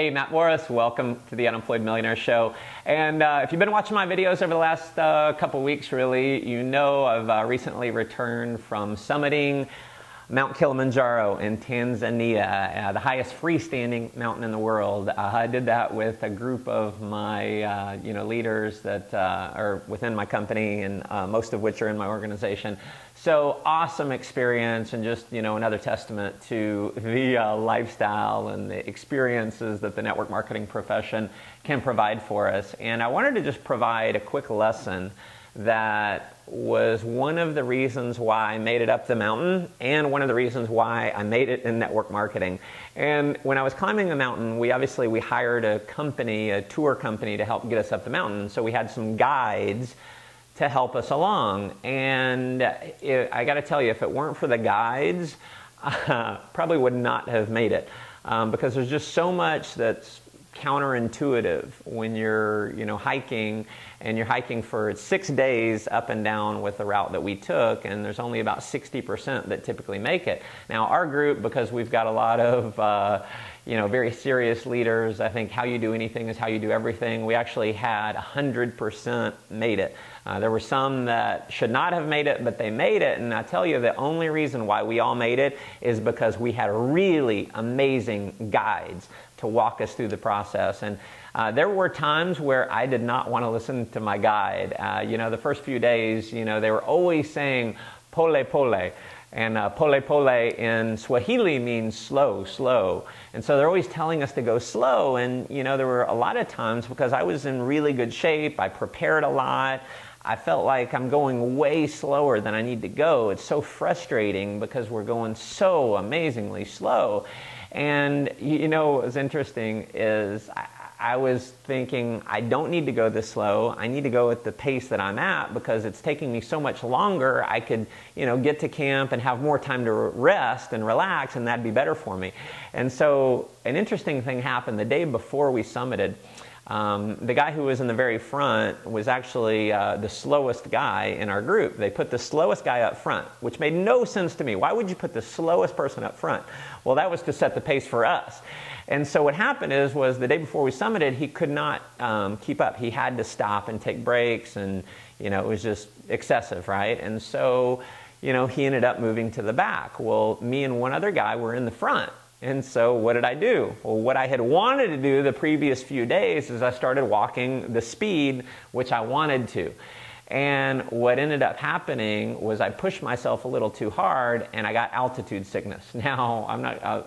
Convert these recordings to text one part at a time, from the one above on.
Hey, Matt Morris, welcome to the Unemployed Millionaire Show. And if you've been watching my videos over the last couple weeks, really, you know I've recently returned from summiting Mount Kilimanjaro in Tanzania, the highest freestanding mountain in the world. I did that with a group of my leaders that are within my company, and most of which are in my organization. So awesome experience, and just another testament to the lifestyle and the experiences that the network marketing profession can provide for us. And I wanted to just provide a quick lesson that was one of the reasons why I made it up the mountain, and one of the reasons why I made it in network marketing. And when I was climbing the mountain, we hired a company, a tour company, to help get us up the mountain. So we had some guides to help us along. And I got to tell you, if it weren't for the guides, probably would not have made it, because there's just so much that's counterintuitive when you're hiking, and you're hiking for 6 days up and down with the route that we took, and there's only about 60% that typically make it. Now our group, because we've got a lot of very serious leaders, I think how you do anything is how you do everything. We actually had 100% made it. There were some that should not have made it, but they made it. And I tell you, the only reason why we all made it is because we had really amazing guides to walk us through the process. And there were times where I did not want to listen to my guide. The first few days, they were always saying, pole, pole. And pole pole in Swahili means slow, slow. And so they're always telling us to go slow. And there were a lot of times, because I was in really good shape, I prepared a lot, I felt like I'm going way slower than I need to go. It's so frustrating because we're going so amazingly slow. And what was interesting is I was thinking, I don't need to go this slow. I need to go at the pace that I'm at, because it's taking me so much longer. I could, get to camp and have more time to rest and relax, and that'd be better for me. And so an interesting thing happened the day before we summited. The guy who was in the very front was actually the slowest guy in our group. They put the slowest guy up front, which made no sense to me. Why would you put the slowest person up front? Well, that was to set the pace for us. And so what happened was the day before we summited, he could not keep up. He had to stop and take breaks, and it was just excessive, right? And so he ended up moving to the back. Well, me and one other guy were in the front. And so what did I do? Well, what I had wanted to do the previous few days is I started walking the speed which I wanted to. And what ended up happening was I pushed myself a little too hard, and I got altitude sickness. Now,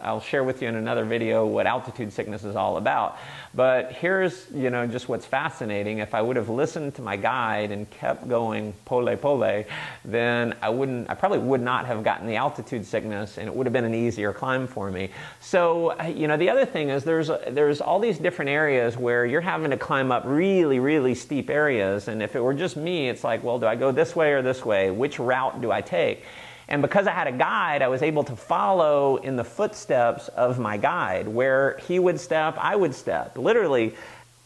I'll share with you in another video what altitude sickness is all about. But here's, just what's fascinating. If I would have listened to my guide and kept going pole pole, then I probably would not have gotten the altitude sickness, and it would have been an easier climb for me. So, the other thing is there's all these different areas where you're having to climb up really, really steep areas. And if it were just me, it's like, well, do I go this way or this way? Which route do I take? And because I had a guide, I was able to follow in the footsteps of my guide. Where he would step, I would step. Literally,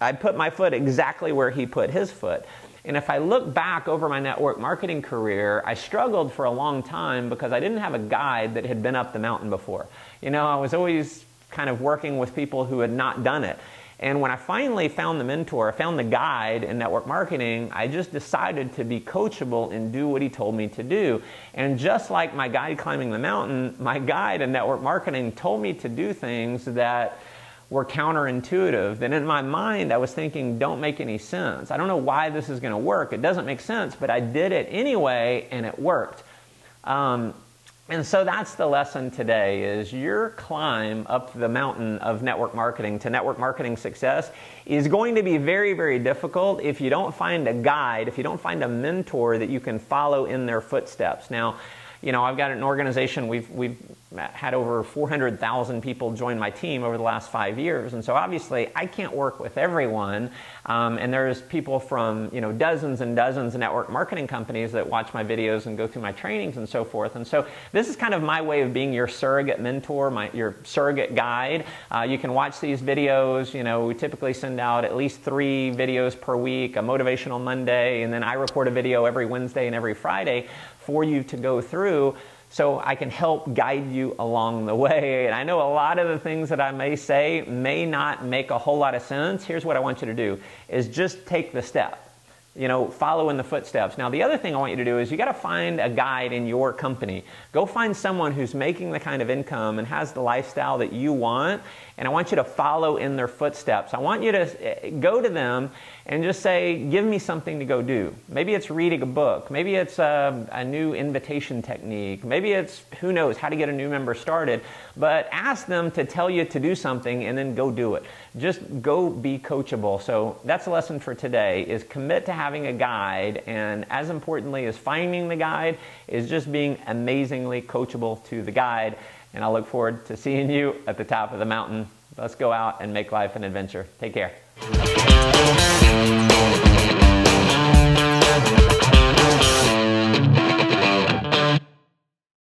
I'd put my foot exactly where he put his foot. And if I look back over my network marketing career, I struggled for a long time because I didn't have a guide that had been up the mountain before. I was always kind of working with people who had not done it. And when I finally found the mentor, I found the guide in network marketing, I just decided to be coachable and do what he told me to do. And just like my guide climbing the mountain, my guide in network marketing told me to do things that were counterintuitive. And in my mind, I was thinking, don't make any sense. I don't know why this is going to work. It doesn't make sense, but I did it anyway, and it worked. And so that's the lesson today, is your climb up the mountain of network marketing to network marketing success is going to be very, very difficult if you don't find a guide, if you don't find a mentor that you can follow in their footsteps. Now, I've got an organization, we've had over 400,000 people join my team over the last 5 years. And so obviously I can't work with everyone. And there's people from, dozens and dozens of network marketing companies that watch my videos and go through my trainings and so forth. And so this is kind of my way of being your surrogate mentor, your surrogate guide. You can watch these videos. We typically send out at least 3 videos per week, a motivational Monday, and then I record a video every Wednesday and every Friday for you to go through, so I can help guide you along the way. And I know a lot of the things that I may say may not make a whole lot of sense. Here's what I want you to do, is just take the step. You know, follow in the footsteps. Now, the other thing I want you to do is you got to find a guide in your company. Go find someone who's making the kind of income and has the lifestyle that you want, and I want you to follow in their footsteps. I want you to go to them and just say, give me something to go do. Maybe it's reading a book. Maybe it's a new invitation technique. Maybe it's, who knows, how to get a new member started. But ask them to tell you to do something and then go do it. Just go be coachable. So that's the lesson for today, is commit to having a guide, and as importantly as finding the guide is just being amazingly coachable to the guide. And I look forward to seeing you at the top of the mountain. Let's go out and make life an adventure. Take care.